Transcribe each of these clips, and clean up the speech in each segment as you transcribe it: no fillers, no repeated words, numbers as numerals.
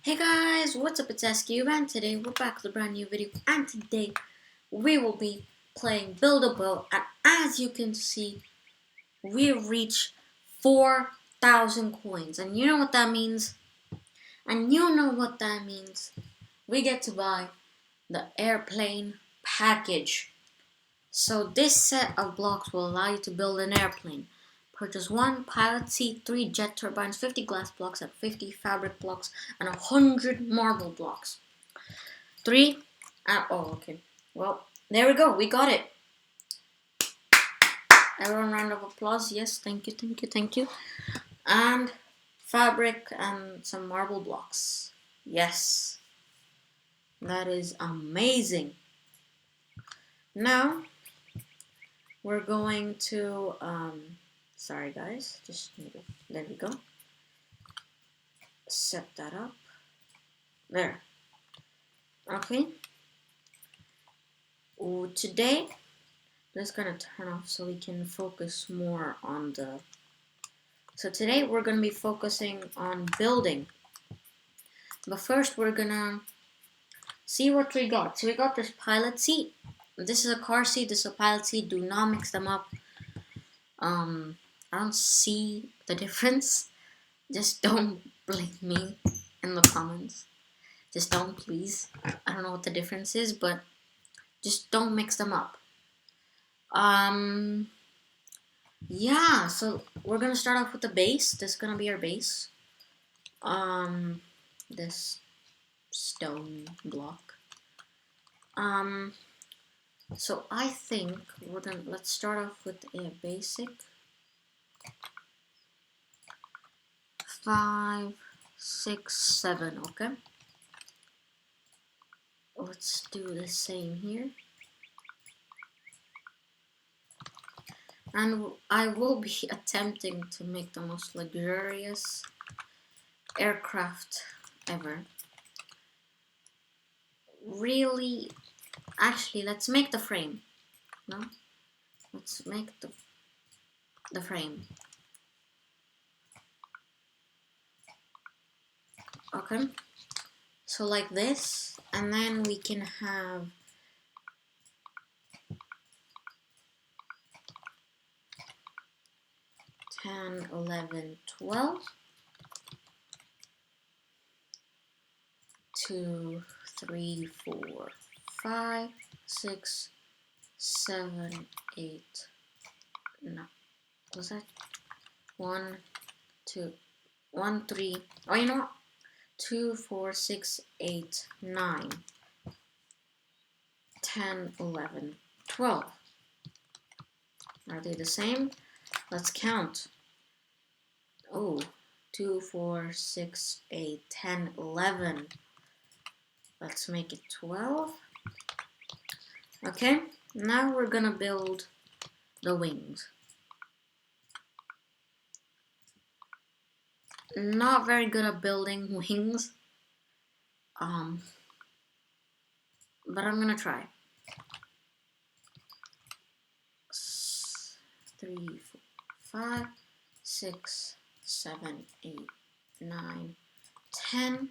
Hey guys, what's up? It's SQ, and today we're back with a brand new video. And today we will be playing Build a Boat. And as you can see, we reached 4,000 coins. And you know what that means? We get to buy the airplane package. So this set of blocks will allow you to build an airplane. Purchase 1 pilot seat, 3 jet turbines, 50 glass blocks, and 50 fabric blocks, and 100 marble blocks. 3. Okay. Well, there we go. We got it. Everyone, round of applause. Yes, thank you. And fabric and some marble blocks. Yes. That is amazing. Now, we're going to, sorry guys, there we go. Set that up. There. Okay. Today, I'm just gonna turn off so we can focus more on the. So today we're gonna be focusing on building. But first we're gonna see what we got. So we got this pilot seat. This is a car seat. This is a pilot seat. Do not mix them up. I don't see the difference. Just don't blame me in the comments. Just don't, please. I don't know what the difference is, but just don't mix them up. Yeah, so we're gonna start off with the base. This is gonna be our base. This stone block. So I think let's start off with a basic 5, 6, 7. Okay. Let's do the same here. And I will be attempting to make the most luxurious aircraft ever. Really, actually, let's make the frame. No? Let's make the frame. Okay. So like this, and then we can have 10, 11, 12. 2, 3, 4, 5, 6, 7, 8. No, was that 1, 2, 1, 3? Oh, you know what? 2, 4, 6, 8, 9, 10, 11, 12. Are they the same? Let's count. Oh, 2, 4, 6, 8, 10, 11. Let's make it 12. Okay, now we're gonna build the wings. Not very good at building wings. But I'm gonna try. 3, 4, 5, 6, 7, 8, 9, 10.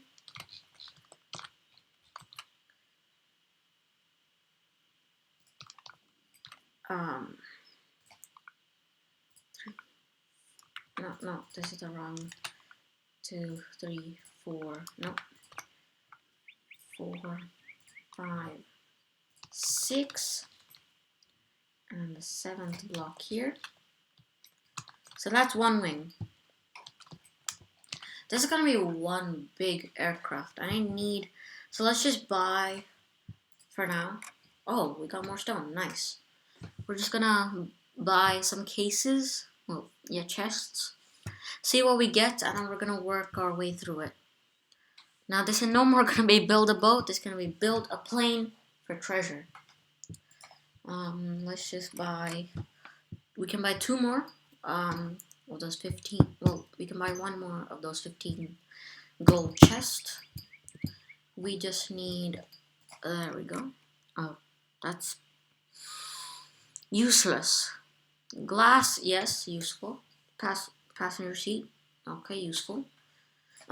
No, this is the wrong. 2, 3, 4. No. 4, 5, 6. And the 7th block here. So that's one wing. This is gonna be one big aircraft. So let's just buy for now. Oh, we got more stone. Nice. We're just gonna buy some cases. Well, yeah, chests. See what we get, and then we're gonna work our way through it. Now, this is no more gonna be build a boat. This is gonna be build a plane for treasure. Let's just buy. We can buy 2 more. Of those 15. Well, we can buy 1 more of those 15 gold chests. We just need. There we go. Oh, that's useless. Glass, yes, useful. Passenger seat, okay, useful.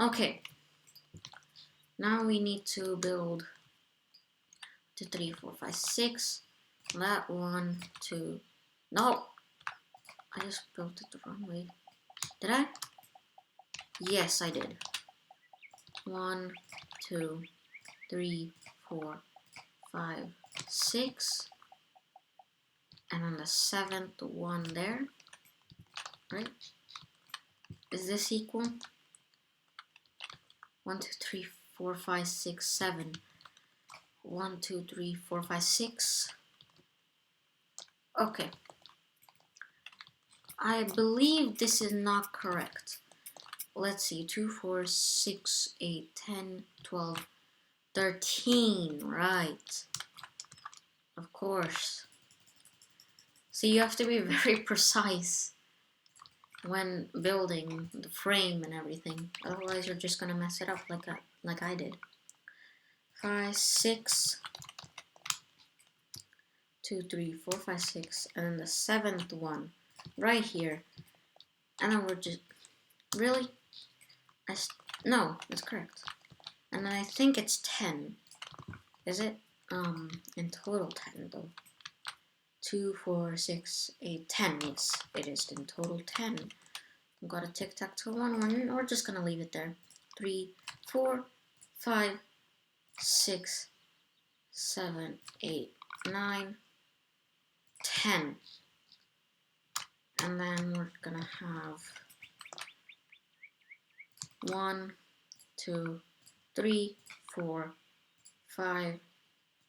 Okay, Now we need to build 2, 3, 4, 5, 6. That 1, 2. No, I just built it the wrong way. Did I? Yes, I did. 1, 2, 3, 4, 5, 6. And then the 7th one there. Right? Is this equal? 1, 2, 3, 4, 5, 6, 7. 1, 2, 3, 4, 5, 6. Okay. I believe this is not correct. Let's see. 2, 4, 6, 8, 10, 12, 13. Right. Of course. So you have to be very precise when building the frame and everything. Otherwise, you're just gonna mess it up like I did. 5, 6, 2, 3, 4, 5, 6, and then the 7th one right here. And then we're just really. No, that's correct. And then I think it's 10. Is it? In total 10 though. 2, 4, 6, 8, 10. Yes, it is in total 10. I've got a tic-tac-toe one. We're just gonna leave it there. 3, 4, 5, 6, 7, 8, 9, 10. And then we're gonna have 1, 2, 3, 4, 5,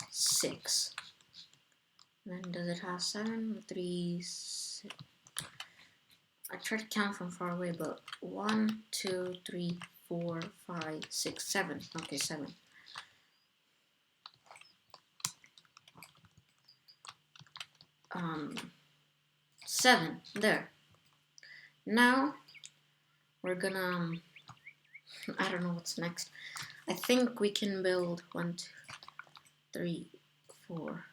6. And then does it have 7? 3, 6. I tried to count from far away, but 1, 2, 3, 4, 5, 6, 7. Okay, 7. Seven. There. Now we're gonna. I don't know what's next. I think we can build 1, 2, 3, 4,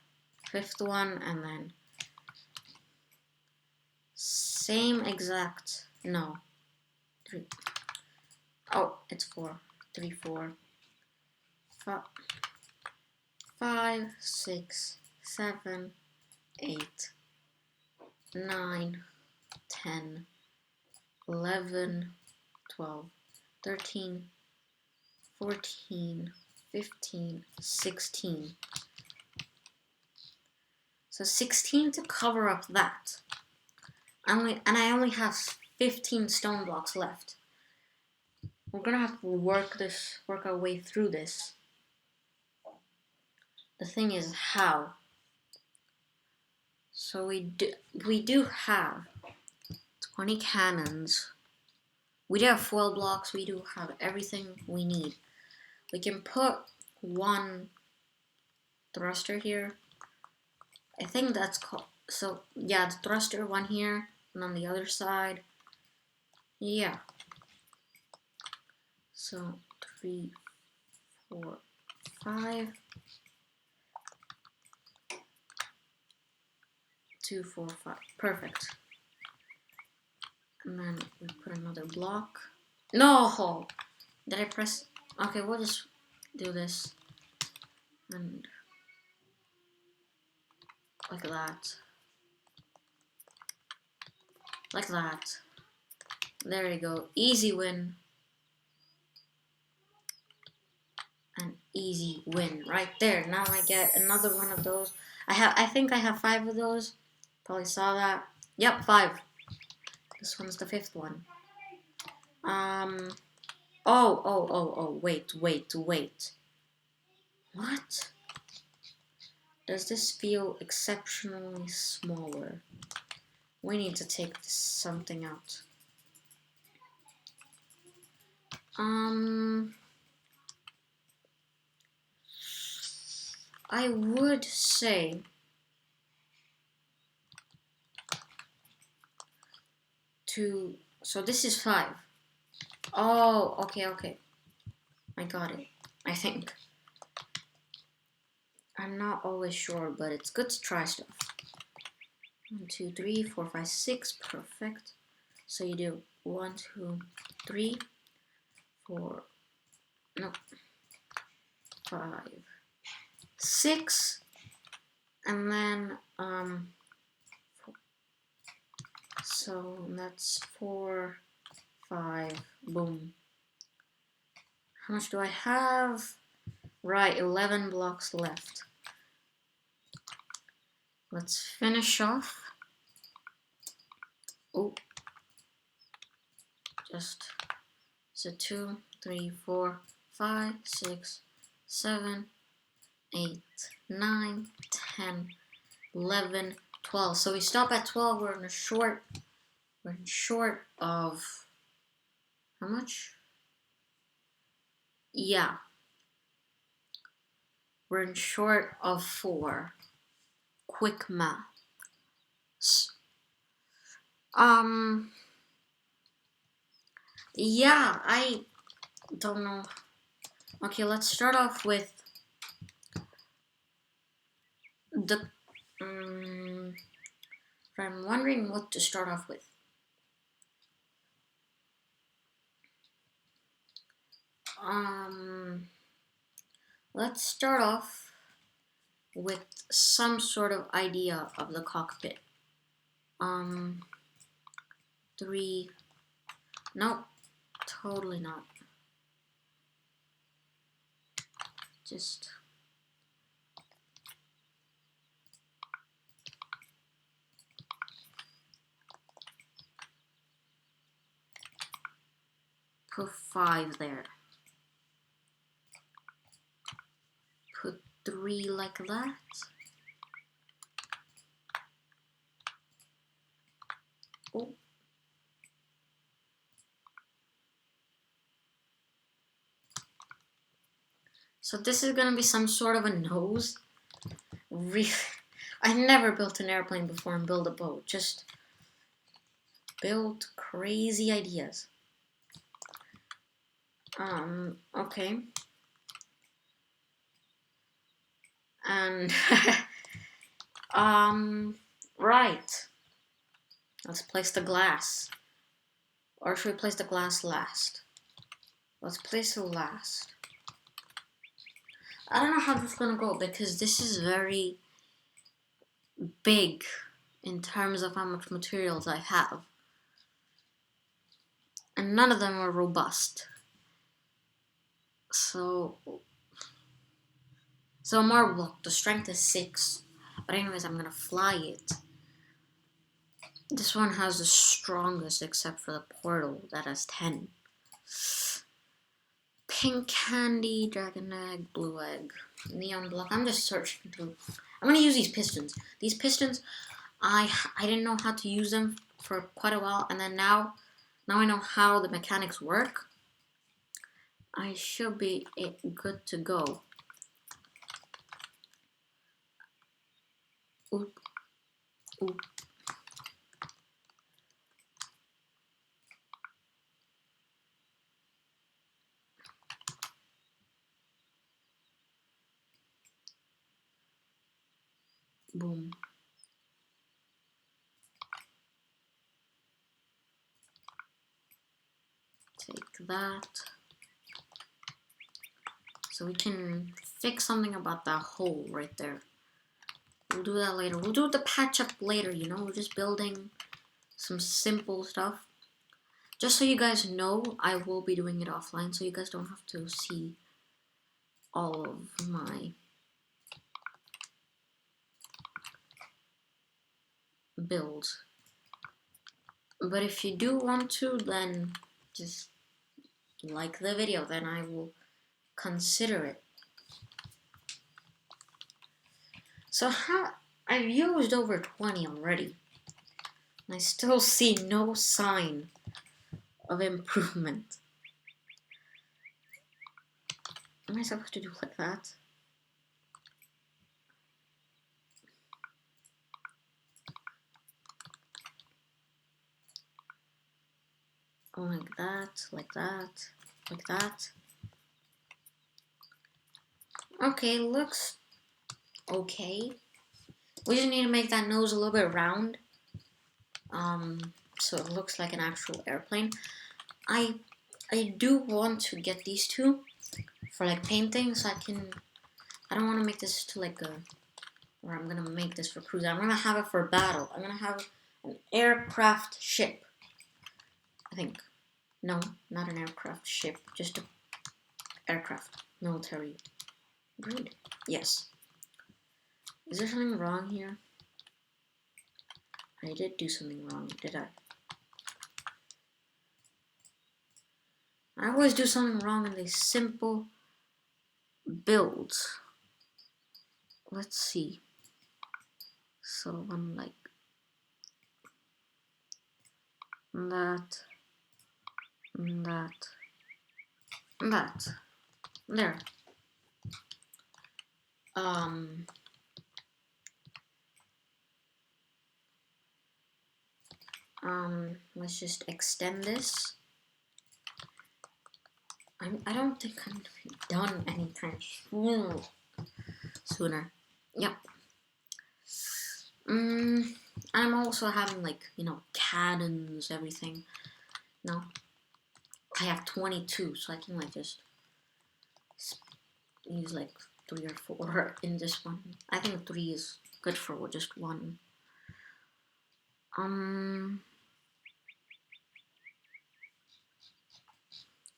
5th one, and then same exact. No. 3. Oh, it's 4. 3, 4, 5, 6, 7, 8, 9, 10, 11, 12, 13, 14, 15, 16. So 16 to cover up that. And I only have 15 stone blocks left. We're gonna have to work our way through this. The thing is how. So we do have 20 cannons. We do have foil blocks. We do have everything we need. We can put one thruster here. I think that's called. So yeah, the thruster one here, and on the other side. Yeah. So 3, 4, 5. 2, 4, 5. Perfect. And then we put another block. No! Did I press? Okay, we'll just do this. And like that. Like that. There you go. Easy win. An easy win right there. Now I get another one of those. I think I have 5 of those. Probably saw that. Yep, 5. This one's the 5th one. Wait. What? Does this feel exceptionally smaller? We need to take something out. I would say so this is 5. Oh, okay. I got it. I think. I'm not always sure, but it's good to try stuff. 1, 2, 3, 4, 5, 6. Perfect. So you do 1, 2, 3, 4. No. 5, 6, and then so that's 4, 5, boom. How much do I have? Right, 11 blocks left. Let's finish off. Oh, just so 2, 3, 4, 5, 6, 7, 8, 9, 10, 11, 12. So we stop at 12. We're in short of how much? Yeah. We're in short of 4. Quick math. Yeah, I don't know. Okay, let's start off with the I'm wondering what to start off with. Let's start off with some sort of idea of the cockpit. 3, nope, totally not. Just put 5 there. Put 3 like that. Oh. So this is gonna be some sort of a nose. I never built an airplane before and build a boat. Just build crazy ideas. Okay. And right. Let's place the glass. Or should we place the glass last? Let's place it last. I don't know how this is gonna go because this is very big in terms of how much materials I have. And none of them are robust. So Marble block, the strength is 6. But anyways, I'm gonna fly it. This one has the strongest except for the portal that has 10. Pink candy, dragon egg, blue egg, neon block. I'm just searching through. I'm gonna use these pistons. These pistons, I didn't know how to use them for quite a while, and then now I know how the mechanics work. I should be good to go. Oop, oop. Boom. Take that. So we can fix something about that hole right there. We'll do that later. We'll do the patch up later, you know? We're just building some simple stuff. Just so you guys know, I will be doing it offline, so you guys don't have to see all of my builds. But if you do want to, then just like the video, then I will consider it. So I've used over 20 already. And I still see no sign of improvement. Am I supposed to do like that? Like that, like that, like that. Okay, looks okay. We just need to make that nose a little bit round. So it looks like an actual airplane. I do want to get these two for like painting, so I don't want to make this to like or I'm gonna make this for cruise. I'm gonna have it for battle. I'm gonna have an aircraft ship. I think. No, not an aircraft ship, just an aircraft. Military grade. Yes. Is there something wrong here? I did do something wrong, did I? I always do something wrong in these simple builds. Let's see. So I'm like that, that, there. Let's just extend this. I don't think I'm gonna be done anytime sooner. Yep. I'm also having like, you know, cannons, everything. No. I have 22, so I can like just use like 3 or 4 in this one. I think 3 is good for just one.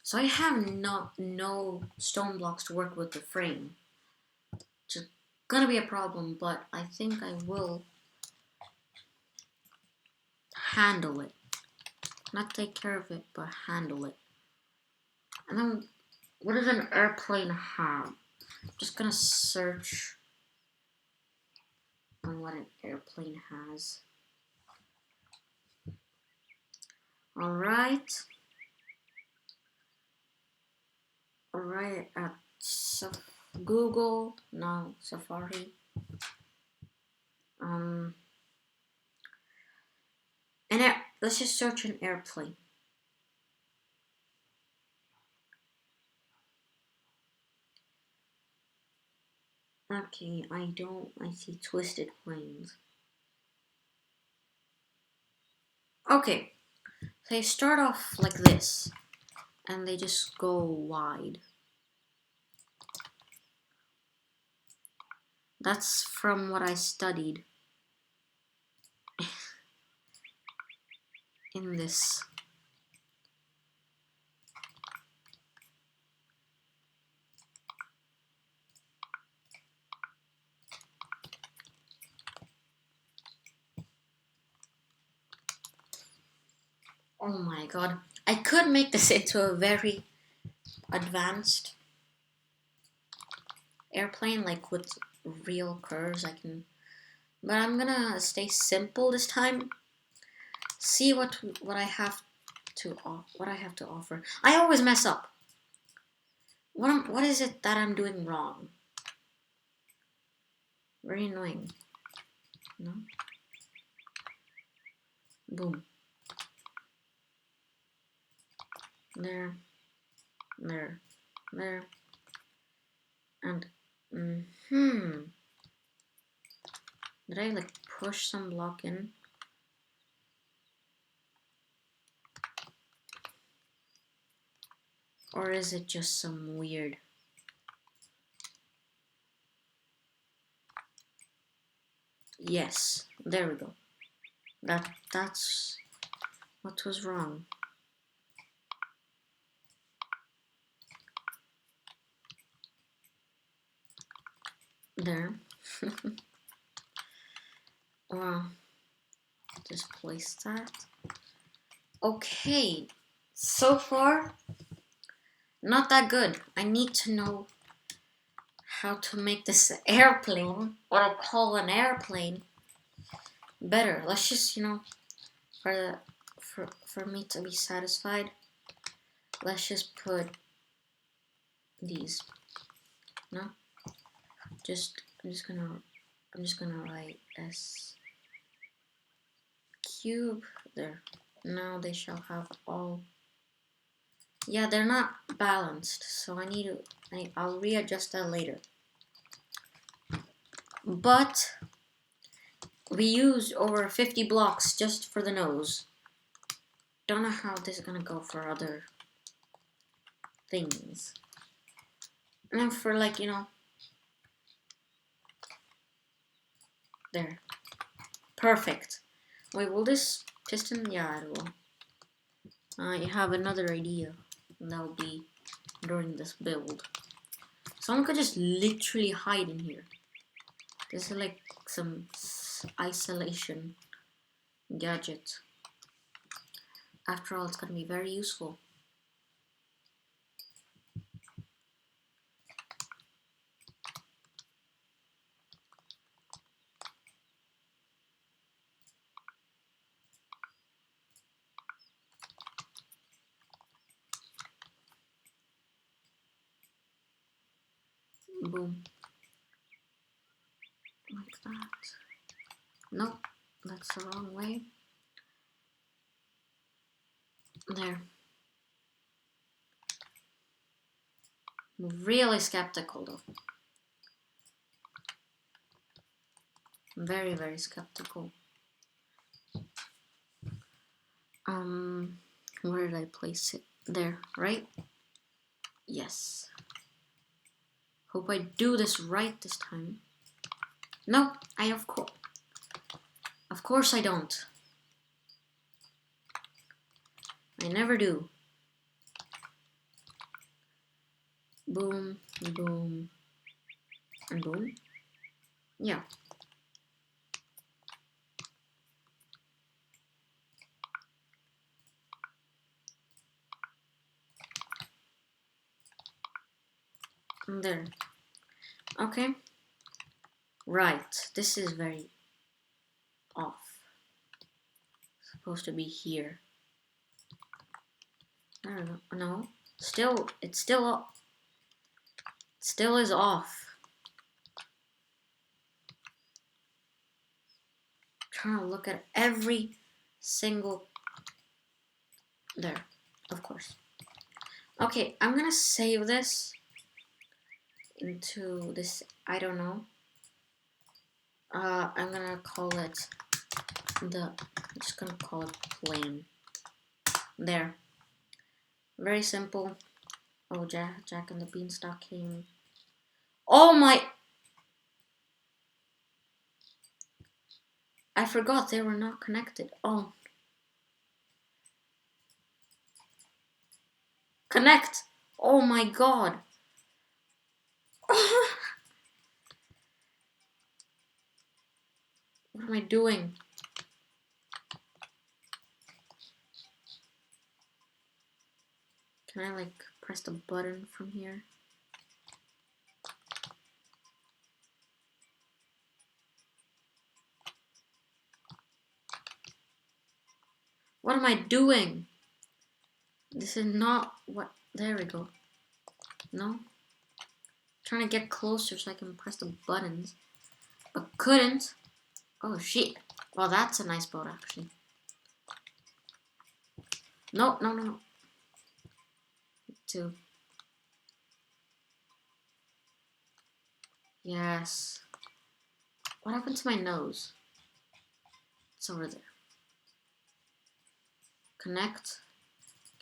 So I have no stone blocks to work with the frame. It's gonna be a problem, but I think I will handle it. Not take care of it, but handle it. And then, what does an airplane have? I'm just gonna search on what an airplane has. Alright. Alright, at Google, no, Safari. Let's just search an airplane. Okay, I see twisted planes. Okay, so they start off like this, and they just go wide. That's from what I studied in this. Oh my god. I could make this into a very advanced airplane, like with real curves. But I'm gonna stay simple this time. See what I have to offer. I always mess up. What is it that I'm doing wrong? Very annoying. No? Boom. There. And did I like push some block in? Or is it just some weird? Yes, there we go. That's what was wrong. There. Well, just place that. Okay, so far, not that good. I need to know how to make this airplane, what I call an airplane, better. Let's just, you know, for me to be satisfied, let's just put these. No, I'm just gonna write S cube there. Now they shall have all. Yeah, they're not balanced, so I'll readjust that later. But we used over 50 blocks just for the nose. Don't know how this is gonna go for other things. And for like, there. Perfect. Wait, will this piston? Yeah, it will. I have another idea. And that will be during this build. Someone could just literally hide in here. This is like some isolation gadget. After all, it's gonna be very useful. Boom. Like that. Nope, that's the wrong way. There. I'm really skeptical though. I'm very, very skeptical. Where did I place it? There, right? Yes. Hope I do this right this time. No, of course I don't. I never do. Boom, boom, and boom. Yeah. And there. Okay. Right. This is very off. It's supposed to be here. I don't know. No. Still, it's still off. Still is off. Trying to look at every single. There. Of course. Okay, I'm gonna save this into this. I don't know. I'm gonna call it I'm just gonna call it plain. There. Very simple. Oh, Jack and the Beanstalk came. Oh my! I forgot they were not connected. Oh. Connect! Oh my god. What am I doing? Can I like press the button from here? What am I doing? This is not what. There we go. No? Trying to get closer so I can press the buttons. But couldn't. Oh shit. Well, that's a nice boat actually. No. Two. Yes. What happened to my nose? It's over there. Connect.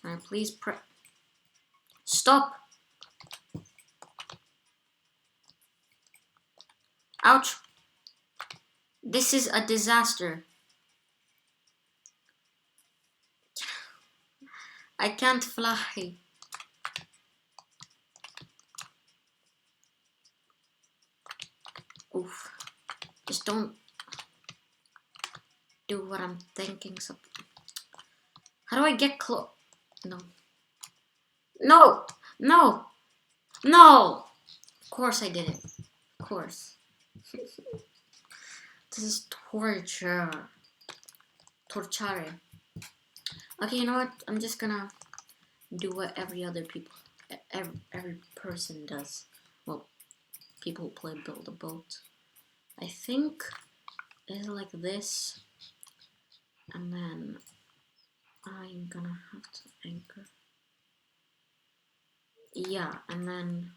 Can I please press? Stop! Ouch! This is a disaster. I can't fly. Oof. Just don't do what I'm thinking. So, how do I get close? No. No! No! No! Of course I did it. Of course. This is torture. Torture. Okay, you know what? I'm just gonna do what every person does. Well, people who play Build a Boat. I think it's like this. And then I'm gonna have to anchor. Yeah, and then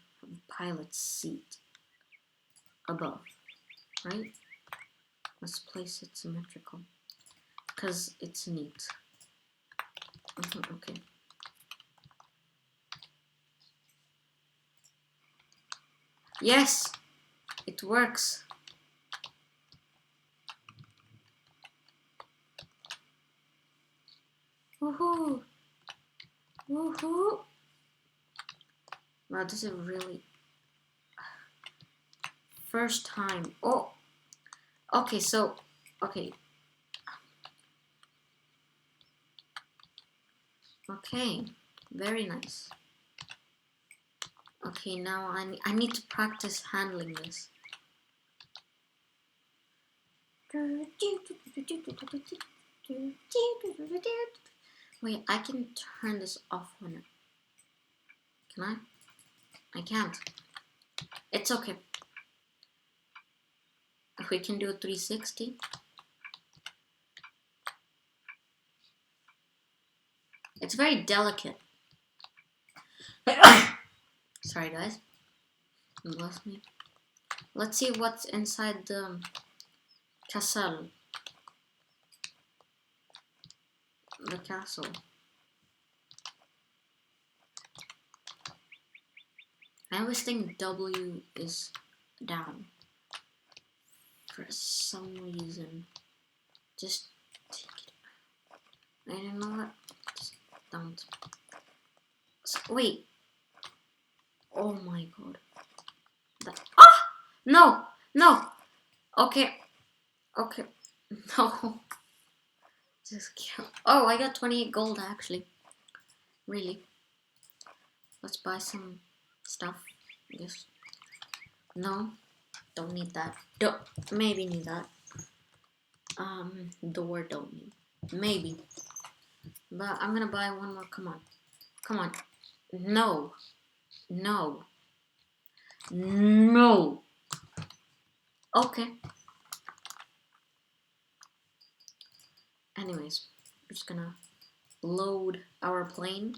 pilot seat above, right? Let's place it symmetrical because it's neat. Okay. Yes, it works. Woohoo! Woohoo! Wow, this is really first time. Oh, okay. So, okay, okay, very nice. Okay, now I need to practice handling this. Wait, I can turn this off when it... Can I? I can't. It's okay. If we can do a 360. It's very delicate. Sorry, guys. Bless me. Let's see what's inside the castle. The castle. I always think W is down. For some reason. Just take it. I don't know what. Just don't. So, wait. Oh my god. Ah! No! No! Okay. Okay. No. Just kill. Oh, I got 28 gold actually. Really. Let's buy some stuff, I guess. No. Don't need that. Don't. Maybe need that. Door don't need. Maybe. But I'm gonna buy one more. Come on. Come on. No. No. No. Okay. Anyways, we're just gonna load our plane.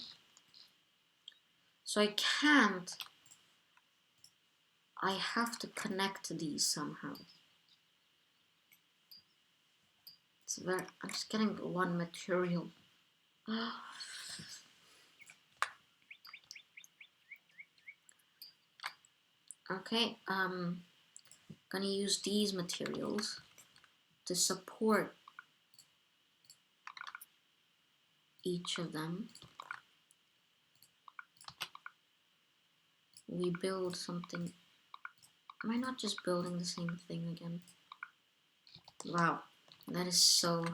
So I can't. I have to connect these somehow. It's very. I'm just getting one material. Okay. Gonna use these materials to support each of them. We build something. Am I not just building the same thing again? Wow, that is so...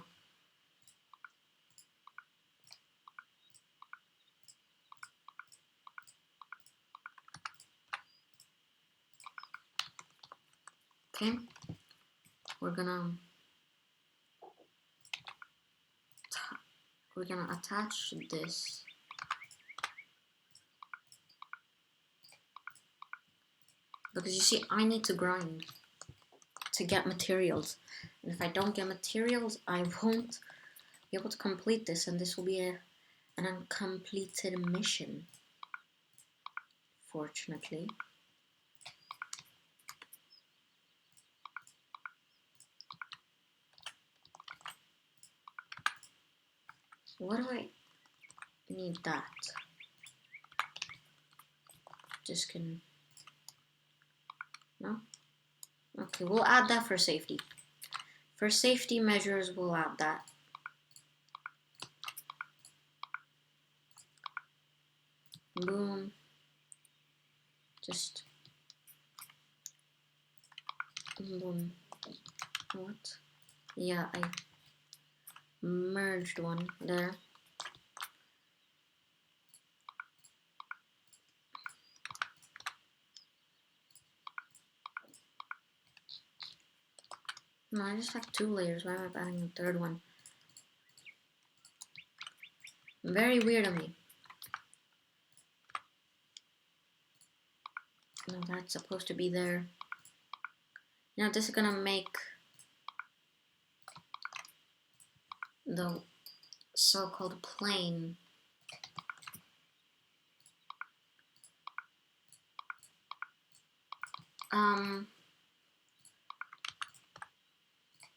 Okay, we're gonna attach this. Because you see, I need to grind to get materials. And if I don't get materials, I won't be able to complete this. And this will be an uncompleted mission, fortunately. What do I need that? Just can... No? Okay, we'll add that for safety. For safety measures, we'll add that. Boom. Just... Boom. What? Yeah, I merged one there. No, I just have 2 layers. Why am I adding a 3rd one? Very weird of me. No, that's supposed to be there. Now this is gonna make the so-called plane.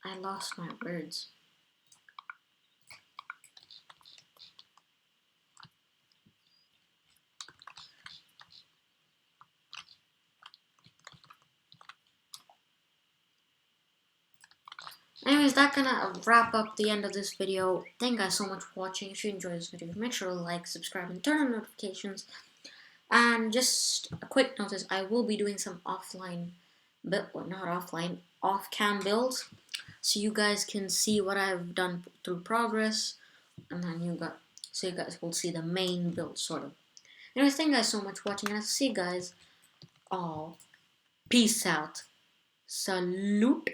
I lost my words. Anyways, that gonna wrap up the end of this video. Thank you guys so much for watching. If you enjoyed this video, make sure to like, subscribe, and turn on notifications. And just a quick notice, I will be doing some offline, well, not offline, off-cam builds, so you guys can see what I've done through progress, and then you guys will see the main build, sort of. Anyways, thank you guys so much for watching, and I'll see you guys all. Peace out. Salute.